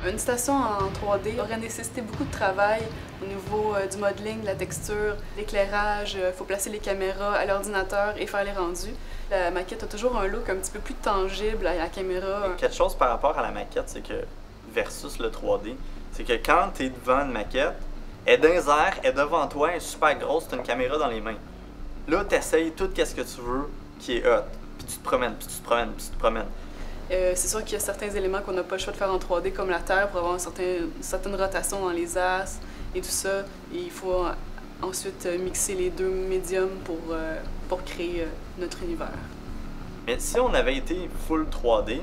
Une station en 3D aurait nécessité beaucoup de travail au niveau du modeling, de la texture, l'éclairage. Il faut placer les caméras à l'ordinateur et faire les rendus. La maquette a toujours un look un petit peu plus tangible à la caméra. Quelque chose par rapport à la maquette, c'est que versus le 3D, c'est que quand tu es devant une maquette, elle est dans les airs, elle est devant toi, elle est super grosse, tu as une caméra dans les mains. Là, tu essayes tout ce que tu veux qui est hot. Puis tu te promènes, puis tu te promènes, puis tu te promènes. C'est sûr qu'il y a certains éléments qu'on n'a pas le choix de faire en 3D, comme la Terre, pour avoir une certaine rotation dans les astres et tout ça. Et il faut ensuite mixer les deux médiums pour créer notre univers. Mais si on avait été full 3D,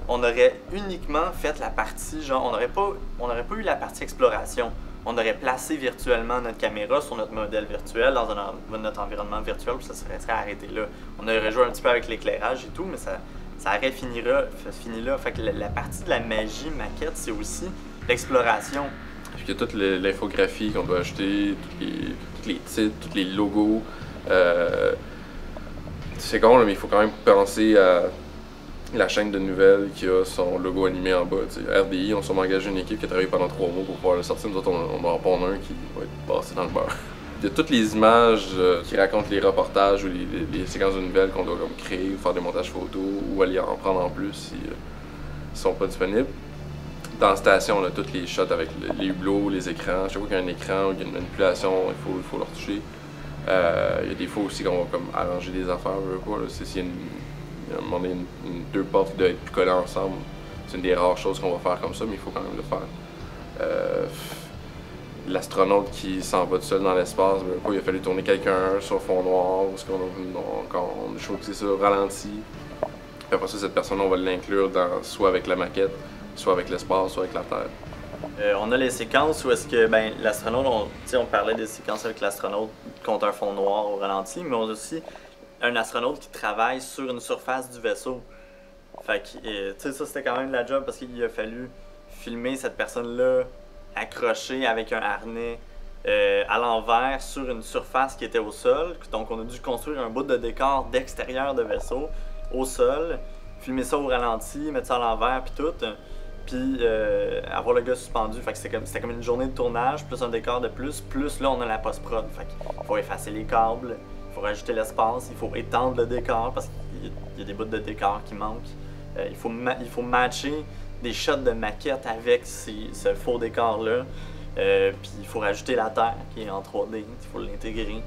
on aurait uniquement fait la partie, genre, on n'aurait pas eu la partie exploration. On aurait placé virtuellement notre caméra sur notre modèle virtuel, dans notre environnement virtuel, puis ça serait arrêté là. On aurait joué un petit peu avec l'éclairage et tout, mais ça aurait fini là. Fait que la partie de la magie maquette, c'est aussi l'exploration. Puis il y a toute l'infographie qu'on doit ajouter, tous les titres, tous les logos. C'est con, là, mais il faut quand même penser à la chaîne de nouvelles qui a son logo animé en bas. T'sais. RDI, on s'est engagé une équipe qui a travaillé pendant 3 mois pour pouvoir le sortir. Nous autres, on va en prendre un qui va être passé dans le beurre. Il y a toutes les images qui racontent les reportages ou les séquences de nouvelles qu'on doit comme créer, ou faire des montages photos, ou aller en prendre en plus si ils sont pas disponibles. Dans la station, on a tous les shots avec les hublots, les écrans. Chaque fois qu'il y a un écran ou qu'il y a une manipulation, il faut le retoucher. Il y a des fois aussi qu'on va comme arranger des affaires, s'il y a un moment donné, deux portes qui doivent être plus collées ensemble, c'est une des rares choses qu'on va faire comme ça, mais il faut quand même le faire. L'astronaute qui s'en va tout seul dans l'espace, il a fallu tourner quelqu'un sur fond noir, parce qu'on a choisi ça ralenti. Puis après ça, cette personne, on va l'inclure soit avec la maquette, soit avec l'espace, soit avec la Terre. On a les séquences où est-ce que l'astronaute, on parlait des séquences avec l'astronaute contre un fond noir au ralenti, mais on a aussi un astronaute qui travaille sur une surface du vaisseau. Fait que, ça c'était quand même la job parce qu'il a fallu filmer cette personne-là accrochée avec un harnais à l'envers sur une surface qui était au sol. Donc on a dû construire un bout de décor d'extérieur de vaisseau au sol, filmer ça au ralenti, mettre ça à l'envers puis tout. Puis avoir le gars suspendu. Fait que c'était comme une journée de tournage, plus un décor de plus là on a la post-prod. Fait qu'il faut effacer les câbles, il faut rajouter l'espace, il faut étendre le décor parce qu'il y a des bouts de décor qui manquent. Il faut matcher des shots de maquette avec ce faux décor-là. Puis il faut rajouter la Terre qui est en 3D, il faut l'intégrer.